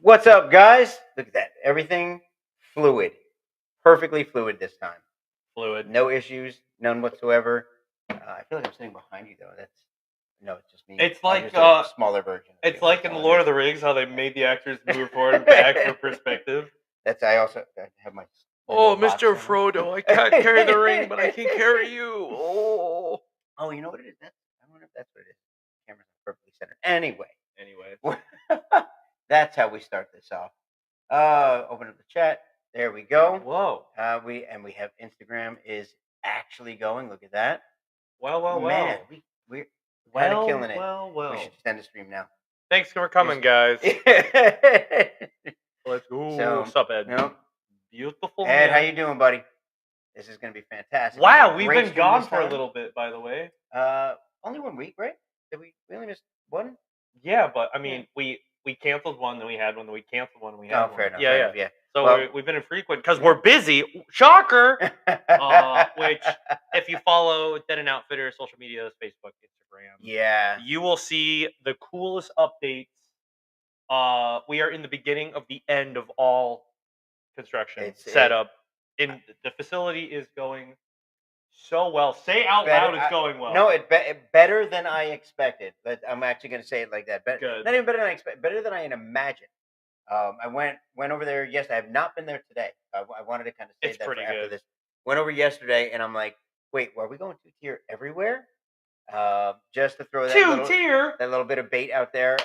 What's up, guys? Look at that. Everything fluid. Perfectly fluid this time. Fluid. No issues, none whatsoever. I feel like I'm sitting behind you, though. No, it's just me. It's I like just did a smaller version. It's like in the Lord of the Rings how they made the actors move forward and back for perspective. I also have my. Oh, Mr. Frodo, I can't carry the ring, but I can carry you. Oh. Oh, you know what it is? I wonder if that's what it is. Camera's perfectly centered. Anyway. That's how we start this off. Open up the chat. There we go. Whoa. We have Instagram is actually going. Look at that. Well. Man, we're kind of killing it. Well. We should send a stream now. Thanks for coming, guys. Let's go. So, what's up, Ed? No. Beautiful. Ed, how you doing, buddy? This is gonna be fantastic. Wow, we've been gone for a little bit, by the way. Only 1 week, right? Did we only missed one? Yeah, but I mean, we canceled one, then we had one, then we canceled one, then we had one. Fair enough. Yeah. So we've been infrequent because we're busy. Shocker. Which, if you follow Dead and Outfitter social media, Facebook, Instagram, you will see the coolest updates. We are in the beginning of the end of all construction setup. The facility is going so well. Say out loud, it's going well. No, better than I expected. But I'm actually going to say it like that. Good. Not even better than I expected. Better than I imagined. I went over there yesterday. I have not been there today. I wanted to kind of say that for after this. Went over yesterday, and I'm like, wait, are we going 2-tier everywhere? Just to throw that little bit of bait out there.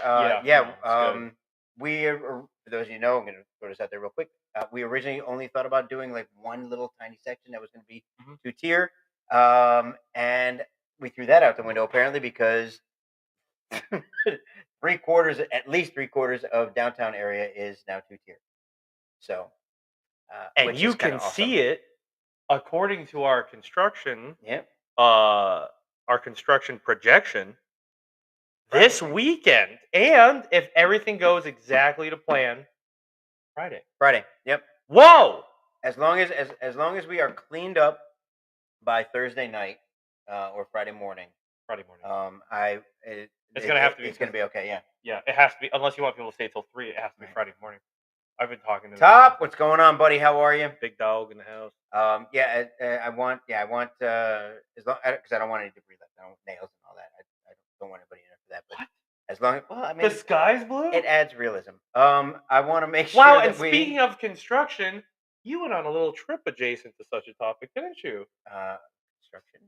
We are, for those of you know, I'm going to throw this out there real quick. We originally only thought about doing like one little tiny section that was going to be 2-tier, and we threw that out the window apparently because at least three quarters of downtown area is now 2-tier. So, and you can see it according to our construction. Yeah. Our construction projection this weekend, and if everything goes exactly to plan, Friday. Yep. Whoa! As long as we are cleaned up by Thursday night or Friday morning. It's gonna have to be. It's gonna be okay. Yeah. Yeah, it has to be. Unless you want people to stay till 3, it has to be Friday morning. I've been talking to Top. What's going on, buddy? How are you? Big dog in the house. I want as long because I don't want any debris left. I don't want nails and all that. I don't want anybody in there for that. But what? As long as the sky's blue, it adds realism. I want to make sure. Wow, and speaking of construction, you went on a little trip adjacent to such a topic, didn't you? Construction.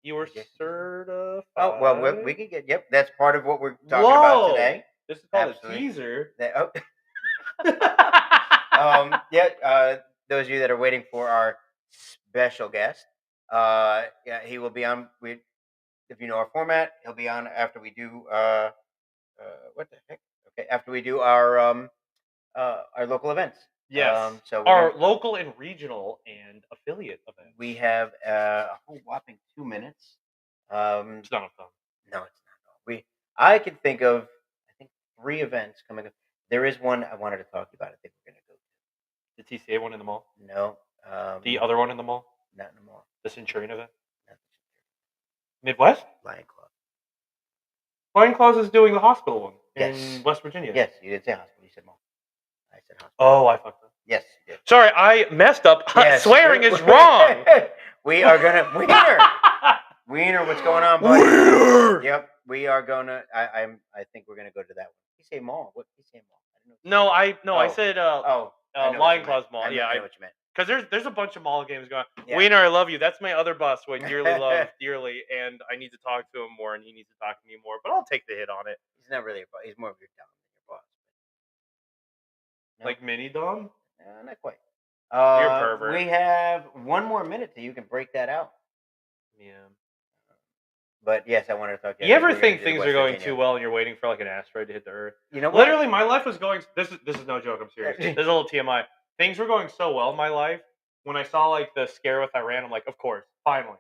You were certified. Oh well, we can get. Yep, that's part of what we're talking about today. This is called a teaser. Those of you that are waiting for our special guest, he will be on. If you know our format, he'll be on after we do. What the heck? Okay, after we do our local events. Yes. So our local and regional and affiliate events. We have a whole whopping 2 minutes. It's not fun. No, it's not. I can think of 3 events coming up. There is one I wanted to talk about. I think we're going to go to. The TCA one in the mall? No. The other one in the mall? Not in the mall. The Centurion event? Not the Centurion. Midwest? Lion Claw. Lion Claws is doing the hospital one in West Virginia. Yes, you did say hospital. You said mall. I said hospital. Oh, I fucked up. Yes, you did. Sorry, I messed up. Yes. Swearing is wrong. We are going to... Wiener, what's going on, buddy? Wiener! Yep, we are going to... I think we're going to go to that one. You say mall. What did you say mall? I don't know. I said Lion Claws Mall. I know what you meant. Because there's a bunch of mall games going on. Yeah. Wiener, I love you. That's my other boss who I dearly love dearly, and I need to talk to him more, and he needs to talk to me more. But I'll take the hit on it. He's not really a boss. He's more of your dom than your boss. No? Like mini dom? Not quite. You're a pervert. We have 1 more minute till you can break that out. Yeah. But yes, I wanted to talk to you. You ever think things are going too well and you're waiting for like an asteroid to hit the Earth? You know what? Literally, my life was going... This is no joke, I'm serious. This is a little TMI. Things were going so well in my life. When I saw like the scare with Iran, I'm like, of course, finally.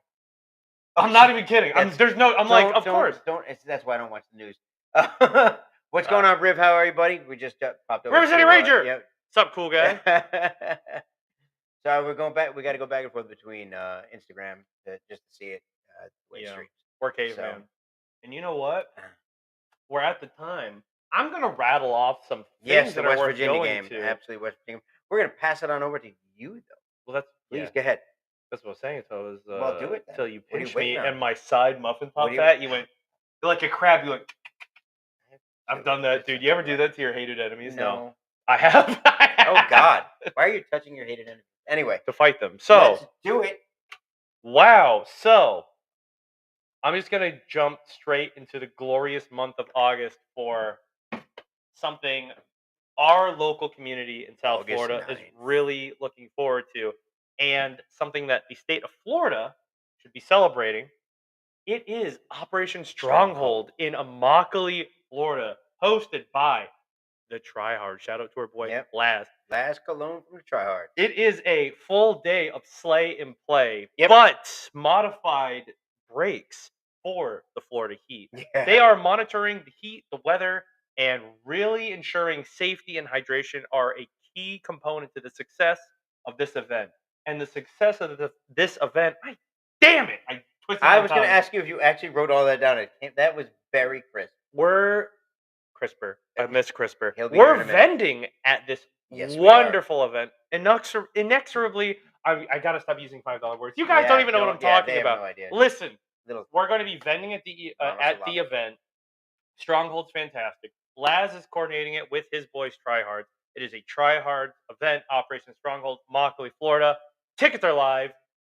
I'm not even kidding. Of course. That's why I don't watch the news. What's going on, Riv? How are you, buddy? We just popped over. River City Ranger! Yep. What's up, cool guy? So we're going back. We got to go back and forth between Instagram just to see it. Or Caveman. And you know what? We're at the time I'm gonna rattle off some things that the West are worth Virginia going game. to. Absolutely, West Virginia. We're gonna pass it on over to you, though. Well, Please go ahead. That's what I was saying. So I was Well, do it then. until you What are you pinched me waiting on? and my side muffin What top do you- fat. You went like a crab. You went. I've So done that, it's dude. a You ever couple do that to your hated enemies? No. I have. Oh God! Why are you touching your hated enemy? Anyway, To fight them. So let's do it. wow. So I'm just gonna jump straight into the glorious month of August for something our local community in South August Florida is 9th. really looking forward to, and something that the state of Florida should be celebrating. It is Operation Stronghold in Immokalee, Florida, hosted by the Tryhard. Shout out to our boy Laz. Laz Cologne from the Tryhard. It is a full day of slay and play, but modified breaks for the Florida Heat. Yeah. They are monitoring the heat, the weather, and really ensuring safety and hydration are a key component to the success of this event. And the success of this event, damn it! I was going to ask you if you actually wrote all that down. That was very crisp. We're CRISPR. I miss CRISPR. We're vending at this wonderful event. Inexorably, I got to stop using $5 words. You guys don't even know what I'm talking about. No idea. Listen, we're going to be vending at the event. Stronghold's fantastic. Laz is coordinating it with his boys Tryhard. It is a Tryhard event, Operation Stronghold, Immokalee, Florida. Tickets are live.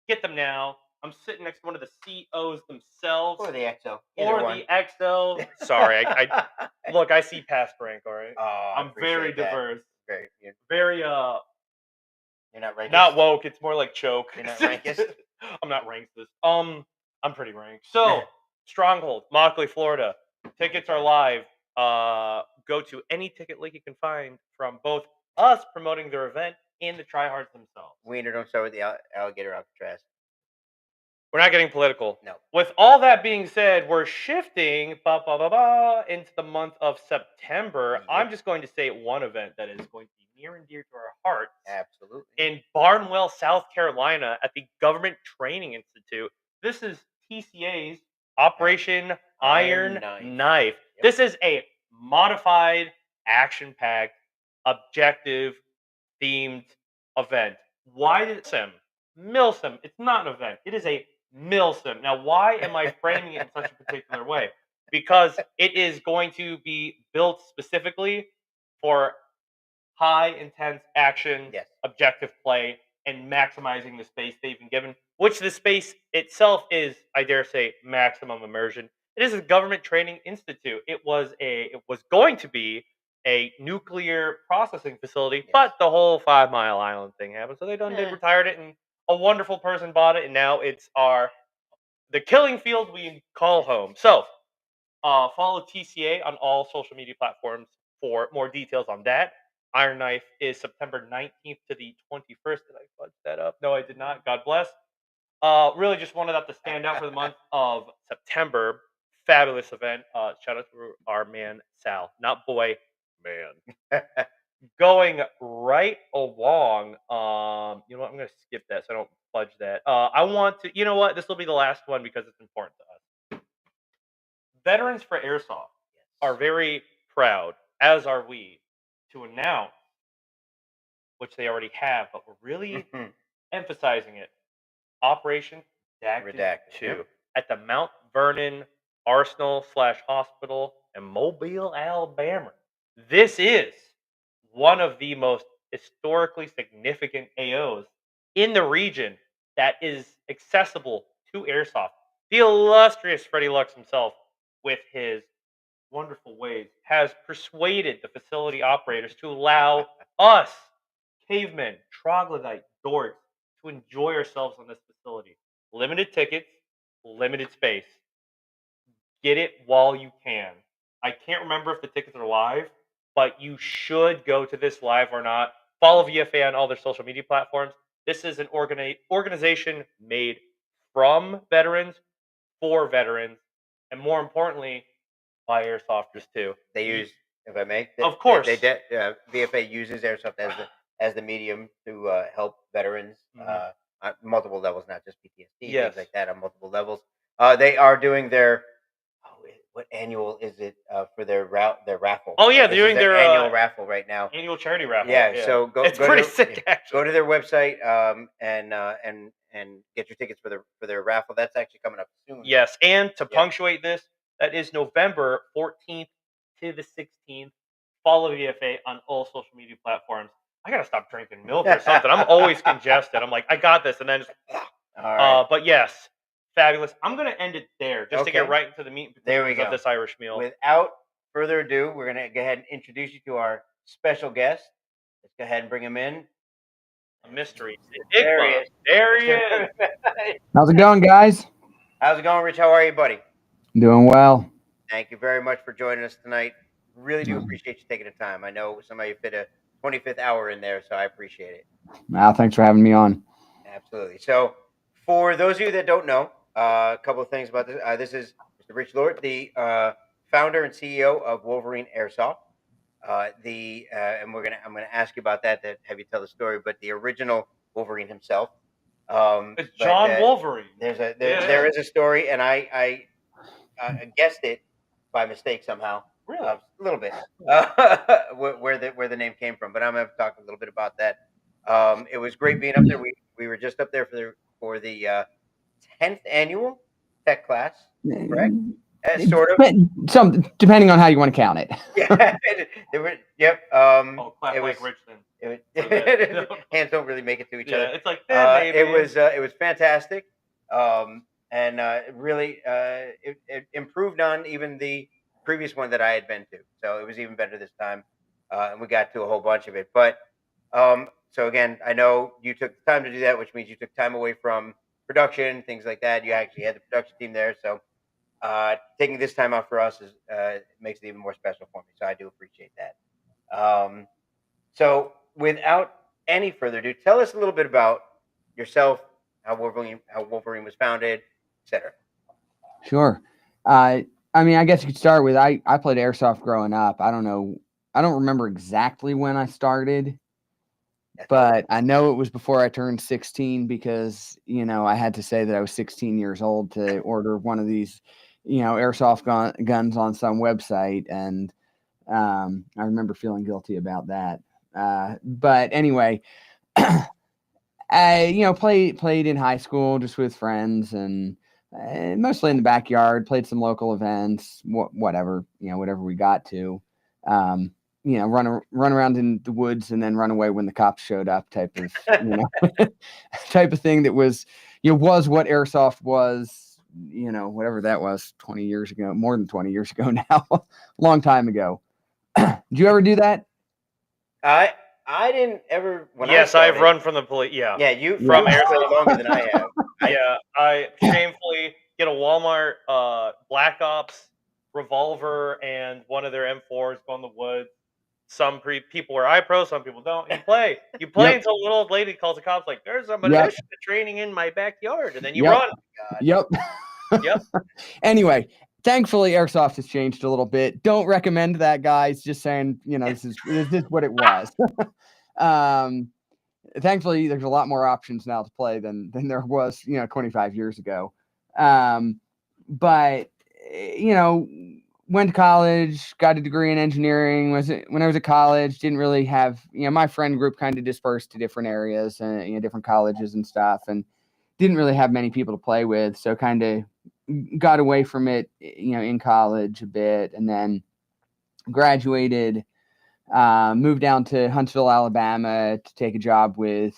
Get them now. I'm sitting next to one of the COs themselves. Or the XO. The XO. Sorry, I look, I see past rank, all right? Oh, I'm very diverse. Very, you're not ranked. Not woke, it's more like choke. You're not rankist? I'm not rankist. I'm pretty ranked. So, Stronghold, Immokalee, Florida. Tickets are live. Go to any ticket link you can find from both us promoting their event and the Tryhards themselves. Wiener don't start with the alligator Alcatraz. We're not getting political. No. With all that being said, we're shifting into the month of September. Yep. I'm just going to say one event that is going to be near and dear to our hearts. Absolutely. In Barnwell, South Carolina, at the Government Training Institute. This is TCA's Operation Iron Knife. Yep. This is a modified, action-packed, objective-themed event. Why did Milsim? It's not an event. It is a Milsim. Now, why am I framing it in such a particular way? Because it is going to be built specifically for high, intense action, objective play, and maximizing the space they've been given, which the space itself is, I dare say, maximum immersion. It is a government training institute. It was going to be a nuclear processing facility, but the whole 5 Mile Island thing happened, so they retired it, and a wonderful person bought it, and now it's the killing field we call home. So, follow TCA on all social media platforms for more details on that. Iron Knife is September 19th to the 21st. Did I fudge that up? No, I did not. God bless. Really just wanted that to stand out for the month of September. Fabulous event. Shout out to our man, Sal. Not boy, man. Going right along, you know what? I'm going to skip that so I don't fudge that. I want to, you know what? This will be the last one because it's important to us. Veterans for Airsoft are very proud, as are we, to announce, which they already have, but we're really emphasizing it, Operation Redacted 2 at the Mount Vernon Arsenal/Hospital in Mobile, Alabama. This is one of the most historically significant AOs in the region that is accessible to Airsoft. The illustrious Freddie Lux himself, with his wonderful ways, has persuaded the facility operators to allow us, cavemen, troglodyte, dorks, to enjoy ourselves on this facility. Limited tickets, limited space. Get it while you can. I can't remember if the tickets are live, but you should go to this live or not. Follow VFA on all their social media platforms. This is an organization made from veterans, for veterans, and more importantly, by airsofters too. They use, if I may, of course, VFA uses airsoft as the medium to help veterans on multiple levels, not just PTSD, things like that, on multiple levels. They are doing their what annual is it for their raffle? Oh yeah, they're doing their annual raffle right now. Annual charity raffle. Yeah, so it's pretty sick. Actually, go to their website and get your tickets for their raffle. That's actually coming up soon. Yes, and to punctuate this, that is November 14th to the 16th. Follow VFA on all social media platforms. I gotta stop drinking milk or something. I'm always congested. I'm like, I got this, and then just. All right. But yes, fabulous. I'm gonna end it there just to get right into the meat and potatoes of this Irish meal. Without further ado, we're gonna go ahead and introduce you to our special guest. Let's go ahead and bring him in. A mystery. There he is. There he is. How's it going, guys? How's it going, Rich? How are you, buddy? Doing well. Thank you very much for joining us tonight. Really do appreciate you taking the time. I know somebody fit a 25th hour in there, so I appreciate it. Thanks for having me on. Absolutely. So, for those of you that don't know, a couple of things about this. This is Mr. Rich Lort, the founder and CEO of Wolverine Airsoft. And I'm gonna ask you about that to have you tell the story. But the original Wolverine himself. It's John Wolverine. There is a story, and I guessed it by mistake somehow. Really? A little bit. Where the name came from, but I'm gonna talk a little bit about that. It was great being up there. We were just up there for the 10th annual tech class, correct? Sort of. Some depending on how you want to count it. Yeah, they were. Yep. It was like Richmond. Hands don't really make it to each other. It's like that. It was fantastic, and really it improved on even the previous one that I had been to. So it was even better this time, and we got to a whole bunch of it. But so again, I know you took the time to do that, which means you took time away from production, things like that. You actually had the production team there, so. Taking this time out for us makes it even more special for me, so I do appreciate that. So, without any further ado, tell us a little bit about yourself, how Wolverine was founded, etc. Sure. I mean, I guess you could start with I played airsoft growing up. I don't remember exactly when I started, but I know it was before I turned 16 because I had to say that I was 16 years old to order one of these. Airsoft guns on some website. And I remember feeling guilty about that. But anyway, I, played in high school just with friends and mostly in the backyard, played some local events, whatever we got to, run around in the woods and then run away when the cops showed up type of, type of thing that was, was what airsoft was. Whatever that was 20 years ago, more than 20 years ago now, long time ago. Did you ever do that? I didn't ever. I've run from the police. Yeah. Yeah, you from airsoft longer than I have. I shamefully get a Walmart Black Ops revolver and one of their M4s, go in the woods. Some people are iPro, some people don't. You play until a little old lady calls the cops like, "There's a militia training in my backyard," and then you run. Yep. Anyway, thankfully, airsoft has changed a little bit. Don't recommend that, guys. Just saying, this is what it was. Thankfully, there's a lot more options now to play than there was, 25 years ago. But went to college, got a degree in engineering. When I was at college, didn't really have, my friend group kind of dispersed to different areas and different colleges and stuff, and didn't really have many people to play with. So kind of got away from it, in college a bit, and then graduated, moved down to Huntsville, Alabama to take a job with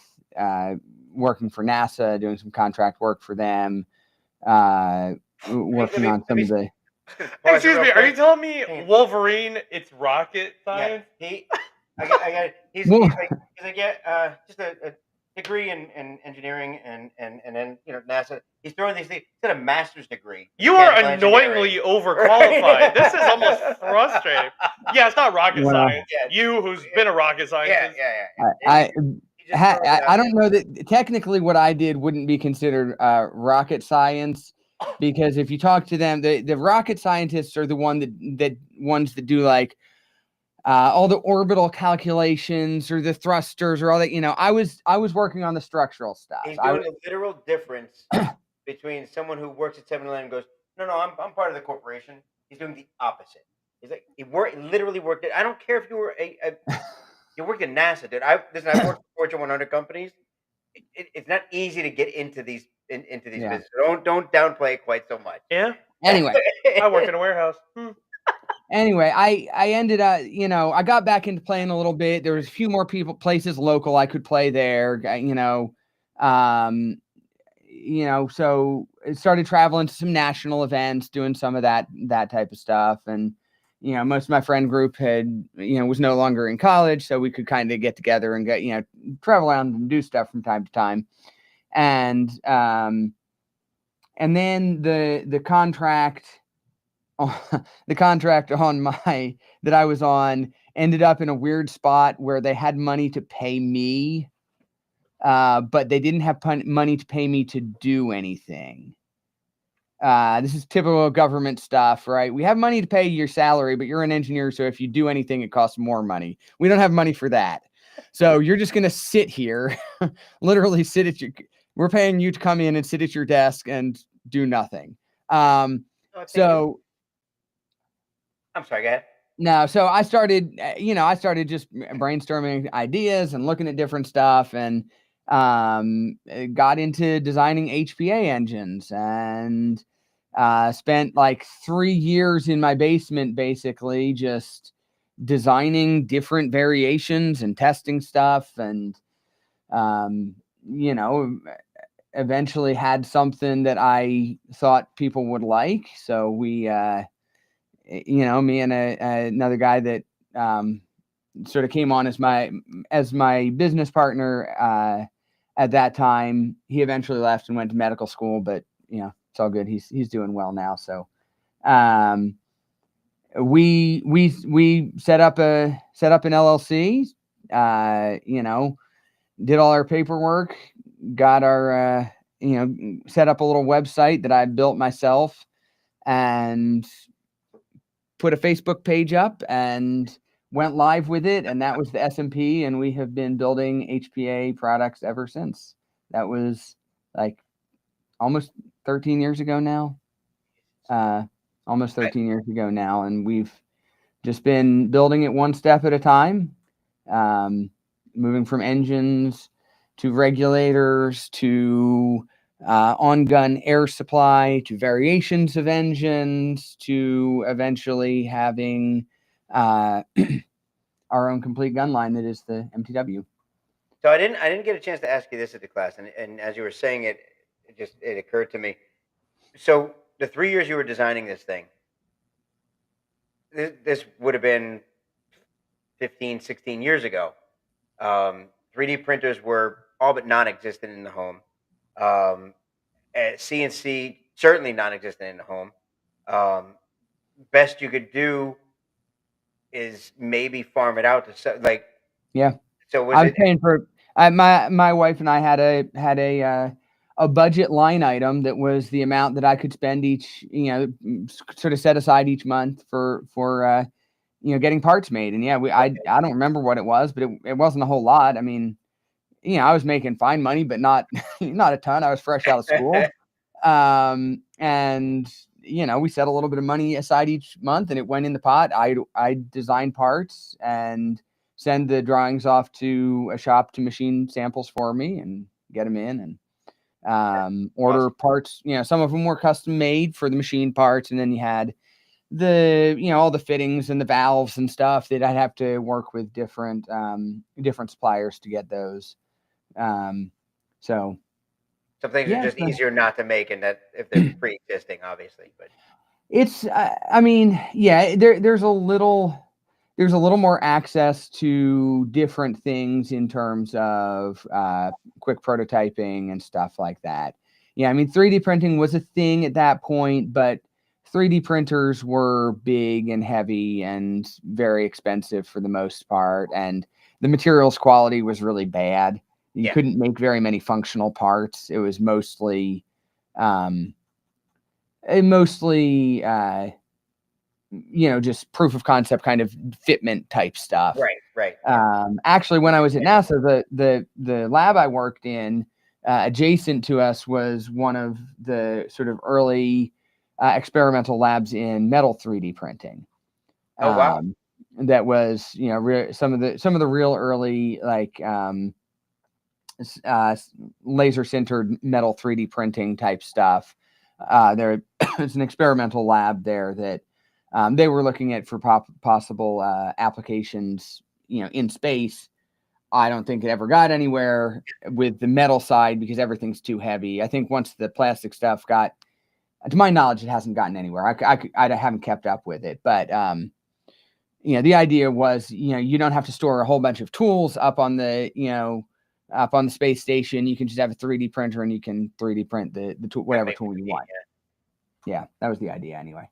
working for NASA, doing some contract work for them, working on some of the. Excuse me, are you telling me Wolverine? It's rocket science. Yeah, he's like just a degree in engineering and then NASA. He's throwing these things. He's got a master's degree. You are annoyingly overqualified. This is almost frustrating. Yeah, it's not rocket science. You, who's been a rocket scientist. I don't know that technically what I did wouldn't be considered rocket science, because if you talk to them, the rocket scientists are the ones that do like all the orbital calculations or the thrusters or all that. I was working on the structural stuff. He's doing a literal difference between someone who works at 7-Eleven and goes, no, I'm part of the corporation. He's doing the opposite. He's like, literally worked it. I don't care if you were you worked at NASA, dude. I've worked for Fortune 100 companies. It's not easy to get into these businesses. Don't downplay it quite so much. Yeah. Anyway, I work in a warehouse. Anyway, I ended up, I got back into playing a little bit. There was a few more places local I could play there, so I started traveling to some national events, doing some of that type of stuff. And, most of my friend group was no longer in college, so we could kind of get together and get, travel around and do stuff from time to time. And then the contract that I was on ended up in a weird spot where they had money to pay me, but they didn't have money to pay me to do anything. This is typical government stuff, right? We have money to pay your salary, but you're an engineer, so if you do anything, it costs more money. We don't have money for that. So you're just going to sit here, literally sit at we're paying you to come in and sit at your desk and do nothing. So I'm sorry, go ahead. No, so I started just brainstorming ideas and looking at different stuff, and got into designing HPA engines, and spent like 3 years in my basement, basically just designing different variations and testing stuff, and eventually had something that I thought people would like. So we me and another guy that sort of came on as my business partner at that time. He eventually left and went to medical school, but it's all good. He's doing well now. So we set up an LLC, did all our paperwork, got our set up a little website that I built myself, and put a Facebook page up and went live with it. And that was the SMP. And we have been building HPA products ever since. That was like almost 13 years ago now. Almost 13 years ago now. And we've just been building it one step at a time, moving from engines to regulators to on-gun air supply to variations of engines to eventually having our own complete gun line that is the MTW. So I didn't get a chance to ask you this at the class, and as you were saying it, it occurred to me. So the 3 years you were designing this thing, this would have been 15, 16 years ago. 3D printers were all but non-existent in the home. CNC certainly non-existent in the home. Best you could do is maybe farm it out to So I was paying for my wife and I had a budget line item that was the amount that I could spend each, sort of set aside each month for getting parts made. And I don't remember what it was, but it wasn't a whole lot. I mean, I was making fine money, but not a ton. I was fresh out of school. And we set a little bit of money aside each month, and it went in the pot. I designed parts and send the drawings off to a shop to machine samples for me and get them in, and order parts. Some of them were custom made for the machine parts, and then you had the all the fittings and the valves and stuff that I'd have to work with different suppliers to get those. So some things are just easier not to make, and that if they're pre-existing, obviously. But it's, there's a little more access to different things in terms of quick prototyping and stuff like that. 3D printing was a thing at that point, but 3D printers were big and heavy and very expensive for the most part, and the materials quality was really bad. You couldn't make very many functional parts. It was mostly just proof of concept kind of fitment type stuff. Right. Actually, when I was at NASA, the lab I worked in, adjacent to us was one of the sort of early experimental labs in metal 3D printing. Oh wow! That was some of the real early like laser sintered metal 3D printing type stuff. There was an experimental lab there that they were looking at for possible applications, in space. I don't think it ever got anywhere with the metal side because everything's too heavy. I think once the plastic stuff got, to my knowledge, it hasn't gotten anywhere. I haven't kept up with it, but the idea was, you don't have to store a whole bunch of tools up on the space station. You can just have a 3D printer and you can 3D print the tool, whatever tool you want. Yeah, that was the idea anyway.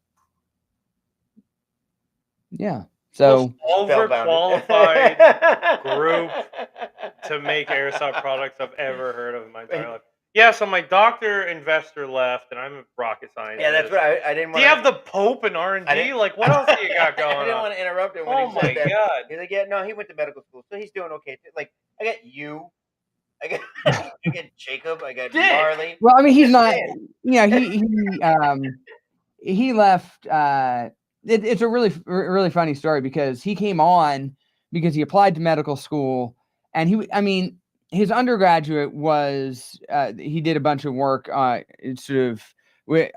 Yeah. So overqualified group to make airsoft products I've ever heard of in my entire life. Yeah, so my doctor investor left, and I'm a rocket scientist. Yeah, that's what I didn't want. Do you have the Pope in R&D? Like, what else do you got going on? I didn't want to interrupt him when he said that. Oh my god! He's like, yeah, no, he went to medical school, so he's doing okay. Like, I got you. I got Jacob. I got Marley. Well, I mean, he's not. He left. It's a really funny story because he came on because he applied to medical school, and his undergraduate was he did a bunch of work sort of with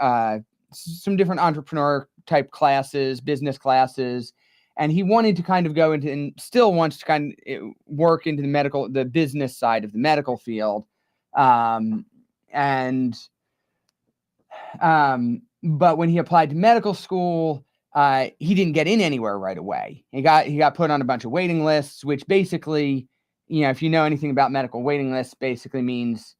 some different entrepreneur type classes, business classes, and he wanted to kind of go into, and still wants to kind of work into the business side of the medical field, but when he applied to medical school, he didn't get in anywhere right away. He got put on a bunch of waiting lists, which basically, if you know anything about medical waiting lists, basically means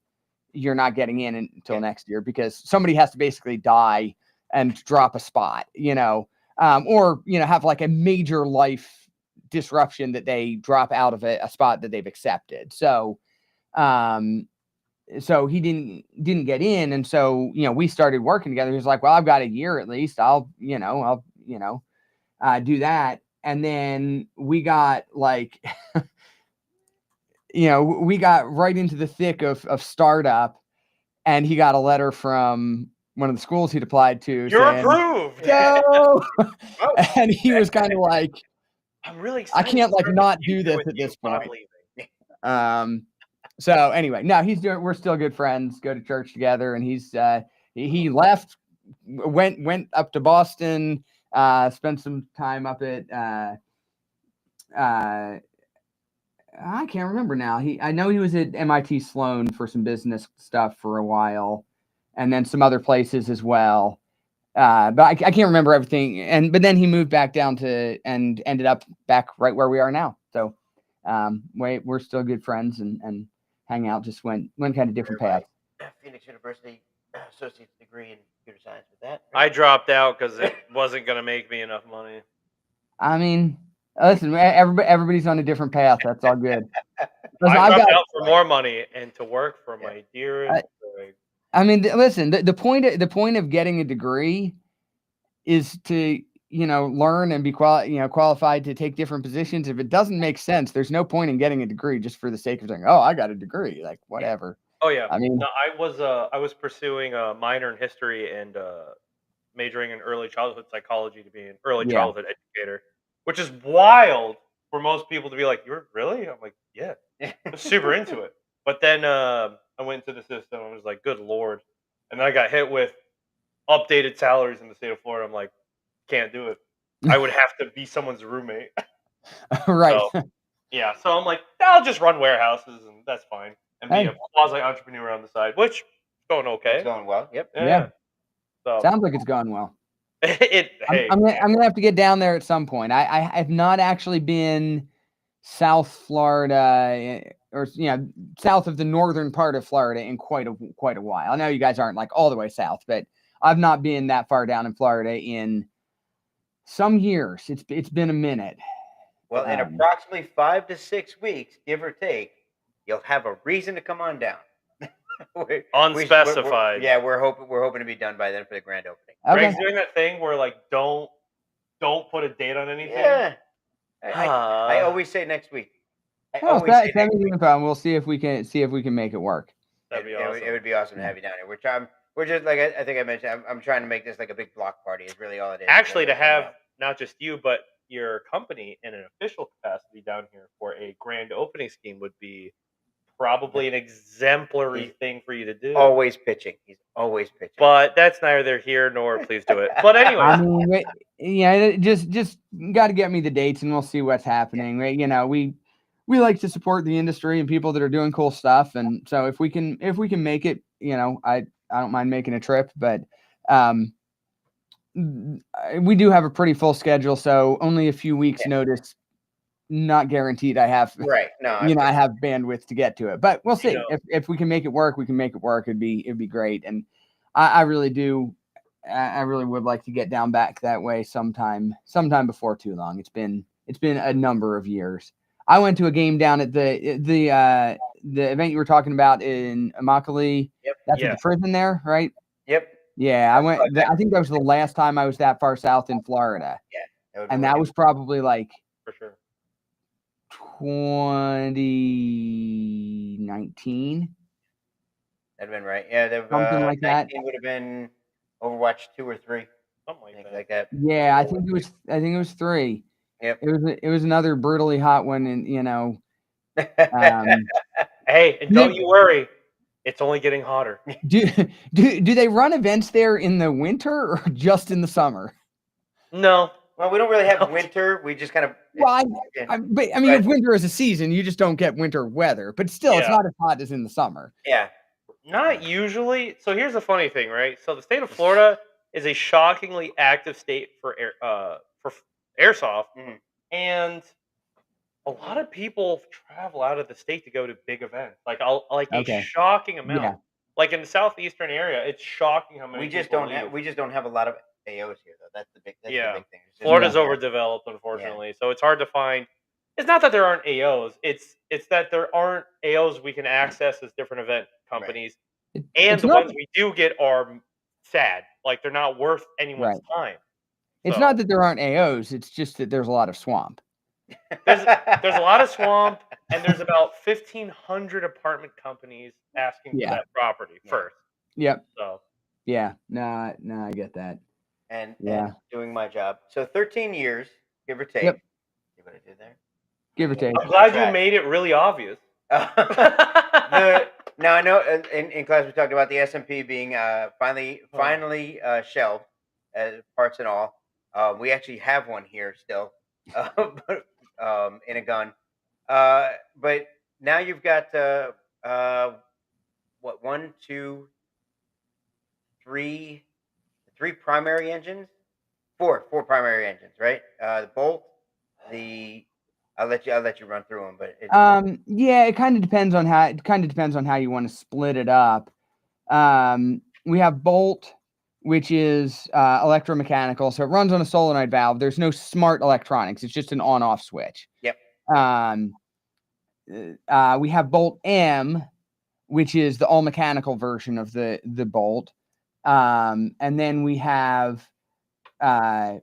you're not getting in until next year because somebody has to basically die and drop a spot, or have like a major life disruption that they drop out of a spot that they've accepted. So he didn't get in, and so we started working together. He was like, "Well, I've got a year at least. I'll do that." And then we got like, we got right into the thick of startup, and he got a letter from one of the schools he'd applied to. You're saying, approved. Go. And he was kind of like, "I'm really excited. I can't like not do this at this point." So anyway, no, we're still good friends, go to church together, and he left, went up to Boston, spent some time up at I can't remember now. I know he was at MIT Sloan for some business stuff for a while, and then some other places as well. But I can't remember everything. But then he moved back down and ended up back right where we are now. So we're still good friends and hang out. Just went kind of different paths. Phoenix University associate's degree in computer science with that. Right? I dropped out because it wasn't going to make me enough money. I mean, listen, everybody's on a different path. That's all good. Listen, I dropped out for more money and to work for my dearest. I mean, listen, the point of getting a degree is to learn and be qualified to take different positions. If it doesn't make sense, there's no point in getting a degree just for the sake of saying, "Oh, I got a degree." Like whatever. Oh yeah. I mean, no, I was pursuing a minor in history and majoring in early childhood psychology to be an early childhood educator, which is wild for most people to be like, "You're really?" I'm like, "Yeah." I'm super into it. But then I went into the system and was like, "Good Lord." And then I got hit with updated salaries in the state of Florida. I'm like, can't do it. I would have to be someone's roommate. Right. So, yeah. So I'm like, I'll just run warehouses and that's fine. And be a quasi-entrepreneur on the side, which is going okay. It's going well. Yep. Yeah. So, sounds like it's going well. I'm gonna have to get down there at some point. I have not actually been South Florida or south of the northern part of Florida in quite a while. I know you guys aren't like all the way south, but I've not been that far down in Florida in some years. It's been a minute. Well, in approximately 5 to 6 weeks, give or take, you'll have a reason to come on down. Unspecified. We're hoping to be done by then for the grand opening. Okay. Greg's doing that thing where like don't put a date on anything. Yeah. I always say next week. Send me the info and we'll see if we can make it work. That'd be awesome. It would be awesome to have you down here. Which I'm we're just like I think I mentioned. I'm trying to make this like a big block party. Is really all it is. Actually, to have not just you but your company in an official capacity down here for a grand opening scheme would be probably an exemplary thing for you to do. Always pitching. He's always pitching. But that's neither here nor please do it. But anyway, I mean, yeah, just got to get me the dates and we'll see what's happening. Right? You know, we like to support the industry and people that are doing cool stuff, and so if we can make it, you know, I don't mind making a trip, but we do have a pretty full schedule, so only a few weeks notice. Not guaranteed I have No, I have bandwidth to get to it, but we'll see. If we can make it work, we can make it work. It'd be great. And I really do. I really would like to get down back that way sometime before too long. It's been a number of years. I went to a game down at the event you were talking about in Immokalee. Yep. That's at the prison there, right? Yep. Yeah, I went. I think that was the last time I was that far south in Florida. Yeah. And that was probably like for sure 2019. That'd have been right. Yeah, Something like that. It would have been Overwatch 2 or 3. Something like that. Yeah, I think it was 3. Yep. It was another brutally hot one, and you know. Hey, and don't you worry, it's only getting hotter. Do they run events there in the winter or just in the summer? No. Well, we don't really have winter. We just kind of. Well, but I mean, if winter is a season, you just don't get winter weather. But still, it's not as hot as in the summer. Yeah. Not usually. So here's the funny thing, right? So the state of Florida is a shockingly active state for airsoft, and a lot of people travel out of the state to go to big events, a shocking amount. Yeah. Like in the southeastern area, it's shocking how many. We just don't have a lot of AOs here, though. That's the big thing. Florida's overdeveloped, unfortunately, so it's hard to find. It's not that there aren't AOs; it's that there aren't AOs we can access as different event companies, and the ones we do get are sad. Like they're not worth anyone's time. It's not that there aren't AOs; it's just that there's a lot of swamp. There's a lot of swamp, and there's about 1,500 apartment companies asking for that property first. Yep. So. Yeah. No, I get that. And doing my job. So 13 years, give or take. Yep. See what I did there? Give or take. I'm glad you made it really obvious. Now I know in class we talked about the SMP being finally shelved, parts and all. We actually have one here still, in a gun. But now you've got what, 1, 2, 3 primary engines, four primary engines, right? The Bolt, I'll let you run through them, but it kind of depends on how you want to split it up. We have Bolt, which is electromechanical, so it runs on a solenoid valve. There's no smart electronics; it's just an on-off switch. Yep. We have Bolt M, which is the all-mechanical version of the Bolt. And then we have the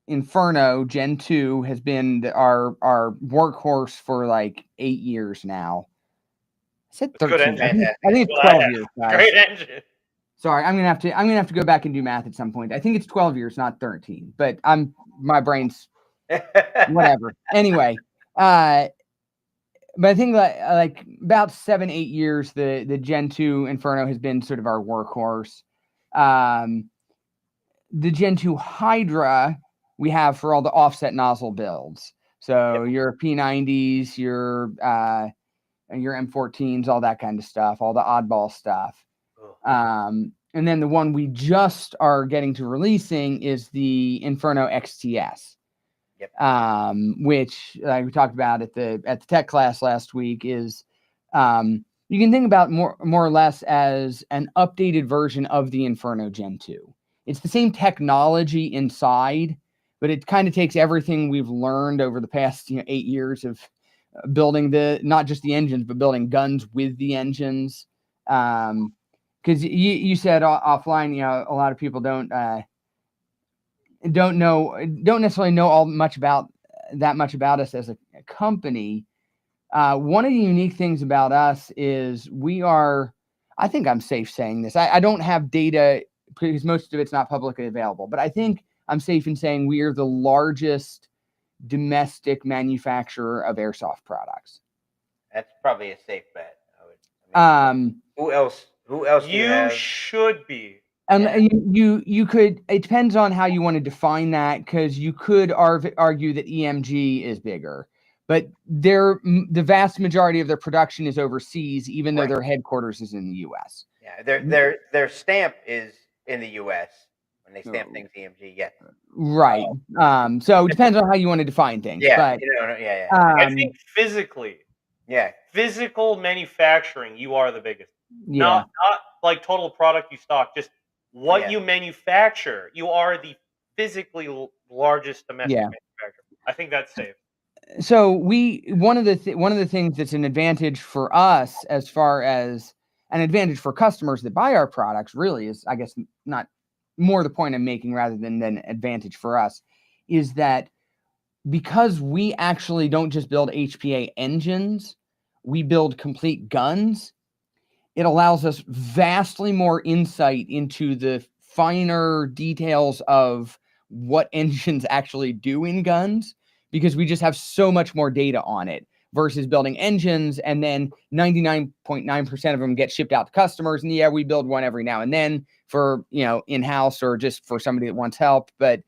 Inferno Gen 2 has been our workhorse for like 8 years now. I said 13. I think it's 12 years, guys. Great engine. Sorry, I'm gonna have to go back and do math at some point. I think it's 12 years, not 13. But my brain's whatever. Anyway, but I think like about 7-8 years, the Gen 2 Inferno has been sort of our workhorse. The Gen 2 Hydra we have for all the offset nozzle builds. So your P90s, your M14s, all that kind of stuff, all the oddball stuff. And then the one we just are getting to releasing is the Inferno XTS. Which we talked about at the tech class last week is you can think about more or less as an updated version of the Inferno Gen 2. It's the same technology inside, but it kind of takes everything we've learned over the past 8 years of building not just the engines, but building guns with the engines. Because you said offline, a lot of people don't necessarily know that much about us as a company. One of the unique things about us is we are, I think I'm safe saying this. I don't have data because most of it's not publicly available, but I think I'm safe in saying we are the largest domestic manufacturer of airsoft products. That's probably a safe bet. Who else you should be. And you could, it depends on how you want to define that, because you could argue that EMG is bigger, but the vast majority of their production is overseas, even though their headquarters is in the U.S. Yeah, their stamp is in the U.S. when they stamp things EMG. Yeah, right. So it depends on how you want to define things. Yeah, but I think physically, yeah, physical manufacturing, you are the biggest. Yeah. Not like total product you stock, just what you manufacture. You are the physically largest domestic manufacturer. I think that's safe. So one of the things that's an advantage for us, as far as an advantage for customers that buy our products, really is, I guess, not more the point I'm making rather than an advantage for us, is that because we actually don't just build HPA engines, we build complete guns. It allows us vastly more insight into the finer details of what engines actually do in guns, because we just have so much more data on it versus building engines and then 99.9% of them get shipped out to customers. And yeah, we build one every now and then for, in-house or just for somebody that wants help. But,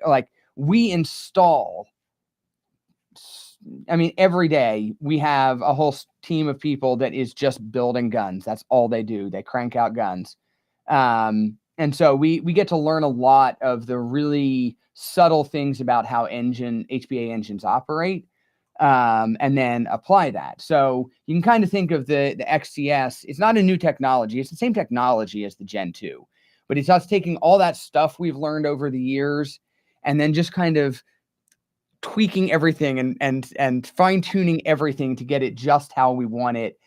like we install, every day we have a whole team of people that is just building guns. That's all they do. They crank out guns. And so we get to learn a lot of the really subtle things about how HPA engines operate, and then apply that. So you can kind of think of the XCS. It's not a new technology. It's the same technology as the Gen 2, but it's us taking all that stuff we've learned over the years and then just kind of tweaking everything and fine tuning everything to get it just how we want it.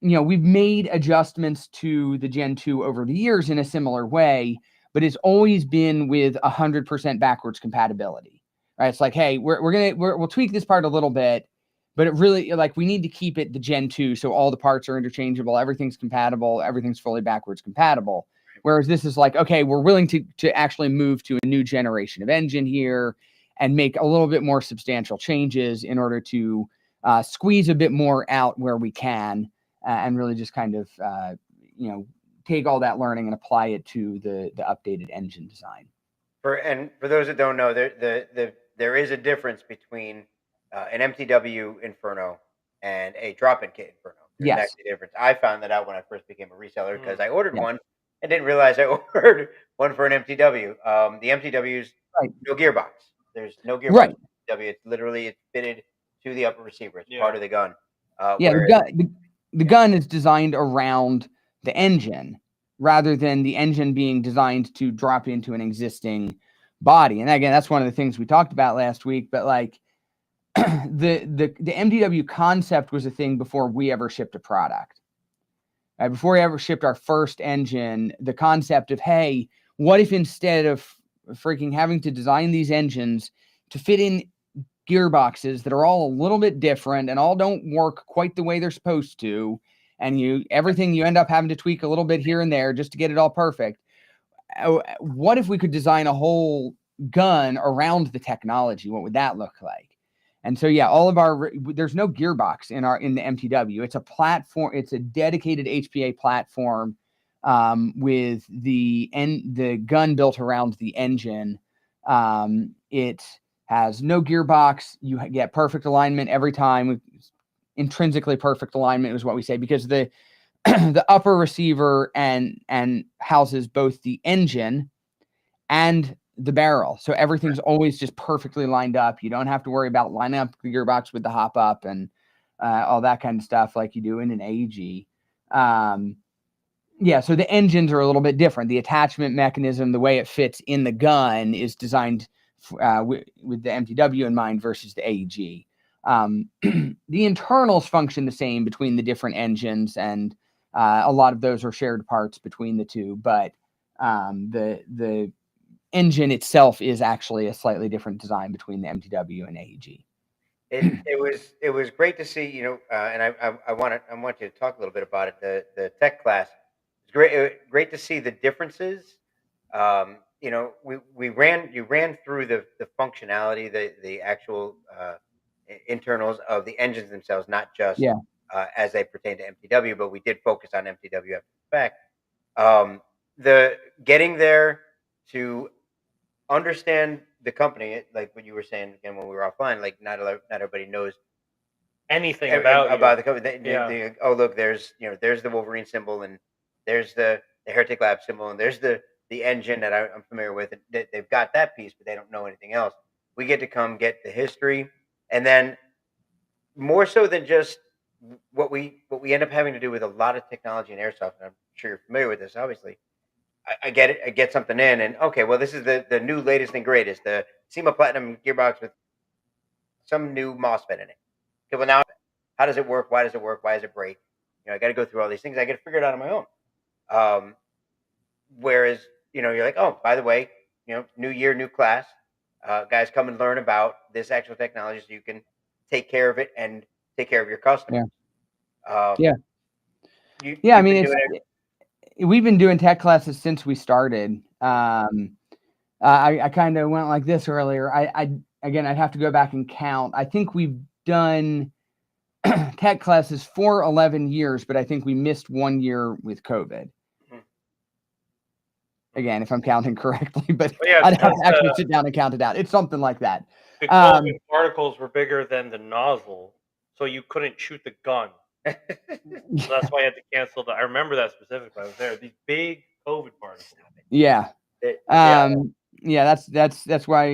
We've made adjustments to the Gen 2 over the years in a similar way, but it's always been with 100% backwards compatibility, right? It's like, hey, we'll tweak this part a little bit, but it really, like, we need to keep it the Gen 2 so all the parts are interchangeable, everything's compatible, everything's fully backwards compatible. Whereas this is like, okay, we're willing to actually move to a new generation of engine here and make a little bit more substantial changes in order to squeeze a bit more out where we can, and really just kind of, take all that learning and apply it to the updated engine design. For those that don't know, there is a difference between an MTW Inferno and a drop-in kit Inferno. There's actually a difference. I found that out when I first became a reseller because I ordered one. I didn't realize I ordered one for an MTW. The MTW's no gearbox. There's no gearbox. Right. It's literally fitted to the upper receiver. It's part of the gun. The gun is designed around the engine rather than the engine being designed to drop into an existing body. And again, that's one of the things we talked about last week. But like the MTW concept was a thing before we ever shipped a product. Before we ever shipped our first engine, the concept of, hey, what if instead of freaking having to design these engines to fit in gearboxes that are all a little bit different and all don't work quite the way they're supposed to, and everything you end up having to tweak a little bit here and there just to get it all perfect. What if we could design a whole gun around the technology? What would that look like? And so, all of there's no gearbox in the MTW. It's a platform. It's a dedicated HPA platform with the gun built around the engine. It has no gearbox. You get perfect alignment every time. Intrinsically perfect alignment is what we say, because the upper receiver and houses both the engine and the barrel. So everything's always just perfectly lined up. You don't have to worry about lining up the gearbox with the hop up and all that kind of stuff like you do in an AEG. So the engines are a little bit different. The attachment mechanism, the way it fits in the gun, is designed with the MTW in mind versus the AEG. The internals function the same between the different engines, and a lot of those are shared parts between the two. But the engine itself is actually a slightly different design between the MTW and AEG. It was great to see, and I want you to talk a little bit about it. The tech class. It's great to see the differences. You ran through the functionality, the actual internals of the engines themselves, not just as they pertain to MTW, but we did focus on MTW after the fact. The getting there to understand the company, like what you were saying again when we were offline, like not everybody knows anything about the company. Oh, look, there's the Wolverine symbol, and there's the Heretic Lab symbol, and there's the engine that I'm familiar with. They've got that piece, but they don't know anything else. We get to come get the history, and then more so than just what we end up having to do with a lot of technology in airsoft. And I'm sure you're familiar with this, obviously. I get it. I get something in, and okay, well, this is the new latest and greatest, the SEMA Platinum gearbox with some new MOSFET in it. Okay, well, now how does it work? Why does it work? Why does it break? I got to go through all these things. I got to figure it out on my own. Whereas, you're like, oh, by the way, new year, new class. Guys, come and learn about this actual technology so you can take care of it and take care of your customers. I mean, we've been doing tech classes since we started. I kind of went like this earlier. Again, I'd have to go back and count. I think we've done tech classes for 11 years, but I think we missed 1 year with COVID. Again, if I'm counting correctly, but I'd have to actually sit down and count it out. It's something like that. The COVID particles were bigger than the nozzle, so you couldn't shoot the gun. So that's why I had to cancel I remember that specifically. I was there. These big COVID particles. Yeah. That's why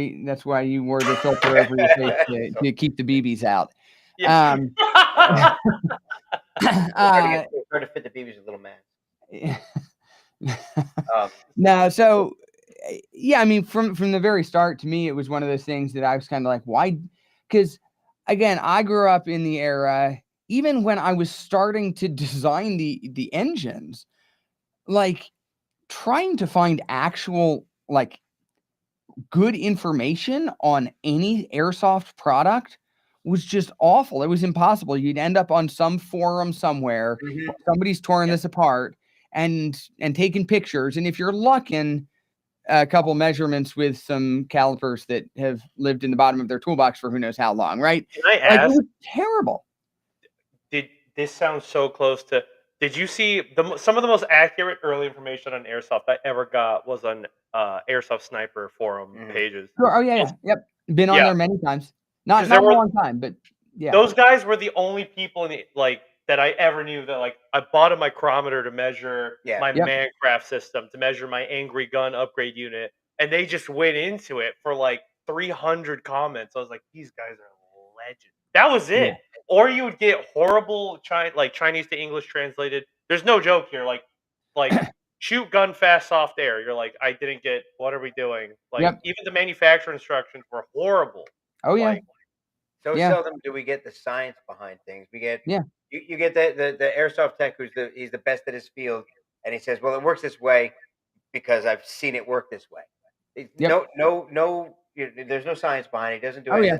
you wore the filter over your face to keep the BBs out. Trying to fit the BBs with little man. No, so I mean, from the very start, to me, it was one of those things that I was kind of like, why? Because again, I grew up in the era, even when I was starting to design the engines, like trying to find actual like good information on any airsoft product was just awful. It was impossible. You'd end up on some forum somewhere. Somebody's torn this apart and taking pictures. And if you're lucking a couple measurements with some calipers that have lived in the bottom of their toolbox for who knows how long, right? Can I ask? It was terrible. This sounds so close to? Did you see some of the most accurate early information on airsoft I ever got was on Airsoft Sniper forum pages? Sure. Oh yeah. Yep. Been on there many times. Not a long time, but yeah. Those guys were the only people in that I ever knew that I bought a micrometer to measure my Mancraft system, to measure my Angry Gun upgrade unit, and they just went into it for 300 comments. I was like, these guys are legends. That was it. Yeah. Or you would get horrible Chinese to English translated. There's no joke here. Shoot gun fast soft air. You're like, I didn't get. What are we doing? Even the manufacturer instructions were horrible. Oh yeah. Seldom do we get the science behind things. We get you get the airsoft tech he's the best at his field, and he says, well, it works this way because I've seen it work this way. No, there's no science behind it. He doesn't do anything.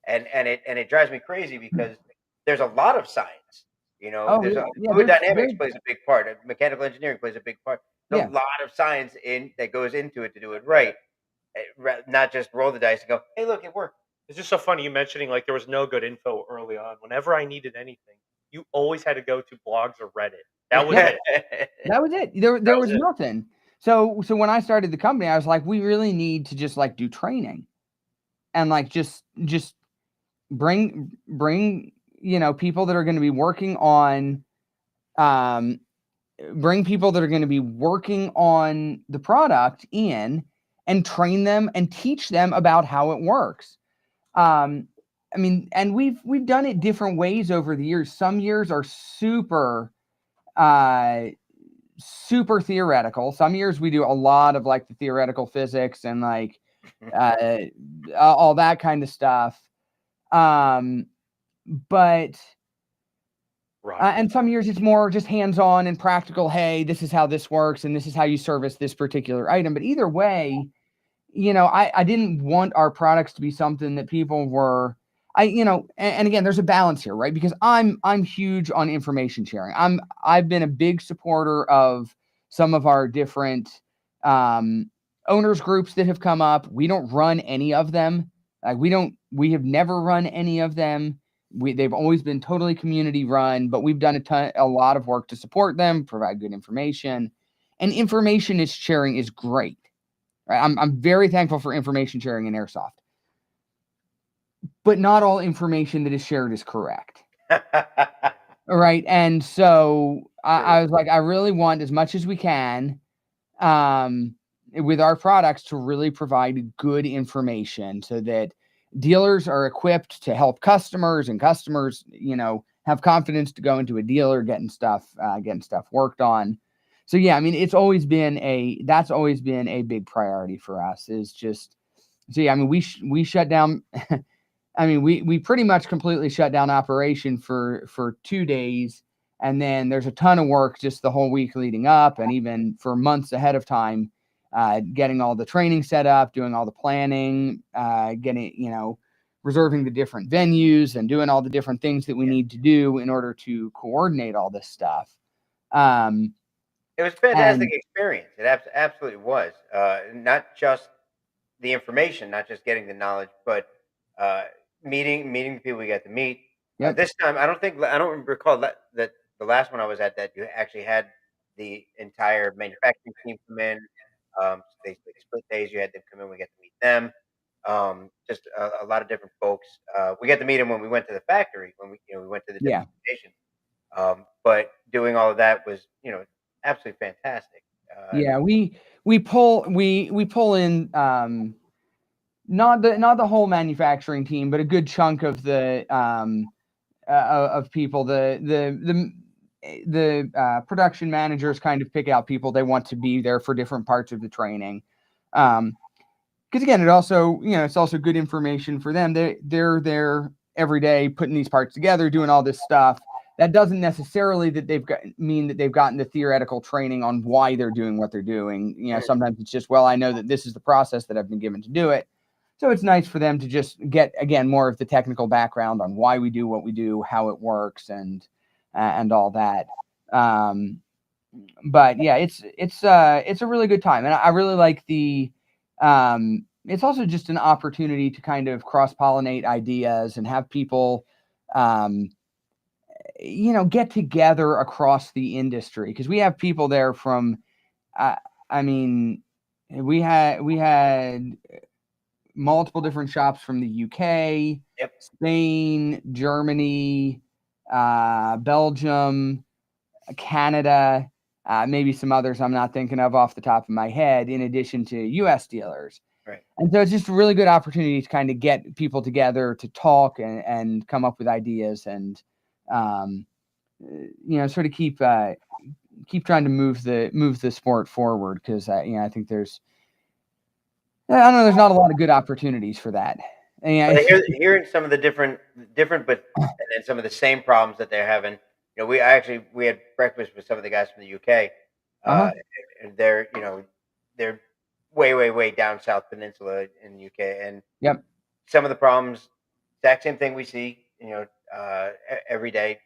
And it drives me crazy because there's a lot of science. Fluid dynamics plays a big part. Mechanical engineering plays a big part. There's a lot of science that goes into it to do it right. Not just roll the dice and go, hey, look, it worked. It's just so funny you mentioning there was no good info early on. Whenever I needed anything, you always had to go to blogs or Reddit. That was it. That was it. There was nothing. So when I started the company, I was like, we really need to just do training, and just bring people that are going to be working on the product in and train them and teach them about how it works. I mean, and we've done it different ways over the years. Some years are super theoretical. Some years we do a lot of the theoretical physics and all that kind of stuff. But and some years it's more just hands-on and practical. Hey, this is how this works, and this is how you service this particular item. But either way, I didn't want our products to be something that people were. and again, there's a balance here, right? Because I'm huge on information sharing. I've been a big supporter of some of our different owners groups that have come up. We don't run any of them. We have never run any of them. They've always been totally community run, but we've done a lot of work to support them, provide good information, and information sharing is great. Right? I'm very thankful for information sharing in airsoft. But not all information that is shared is correct. Right. And so I was like, I really want, as much as we can, with our products, to really provide good information so that dealers are equipped to help customers, and customers, have confidence to go into a dealer getting stuff worked on. So yeah, I mean, that's always been a big priority for us, is just, so yeah, I mean, we shut down. I mean, we pretty much completely shut down operation for 2 days. And then there's a ton of work just the whole week leading up, and even for months ahead of time, getting all the training set up, doing all the planning, reserving the different venues and doing all the different things that we need to do in order to coordinate all this stuff. It was a fantastic experience. It absolutely was. Not just the information, not just getting the knowledge, but meeting the people we got to meet. Yep. This time, I don't recall that the last one I was at, that you actually had the entire manufacturing team come in. They split days. You had them come in. We got to meet them. Just a lot of different folks. We got to meet them when we went to the factory, when we went to the different stations. But doing all of that was absolutely fantastic. Yeah, we pull in not the whole manufacturing team, but a good chunk of the of people. The production managers kind of pick out people they want to be there for different parts of the training. Because again, it's also good information for them. They're there every day putting these parts together, doing all this stuff. That doesn't necessarily mean that they've gotten the theoretical training on why they're doing what they're doing. Sometimes it's just, well, I know that this is the process that I've been given to do it. So it's nice for them to just get, again, more of the technical background on why we do what we do, how it works, and all that. But yeah, it's a really good time, and I really like the. It's also just an opportunity to kind of cross-pollinate ideas and have people, get together across the industry, because we have people there from. I mean, we had multiple different shops from the UK, Spain, Germany, Belgium, Canada, maybe some others I'm not thinking of off the top of my head, in addition to US dealers. Right. And so it's just a really good opportunity to kind of get people together to talk and come up with ideas, and sort of keep trying to move the sport forward, because I think there's not a lot of good opportunities for that. And hearing some of the different, but and then some of the same problems that they're having. We had breakfast with some of the guys from the UK. And they're way down South Peninsula in the UK, and some of the problems, exact same thing we see, every day.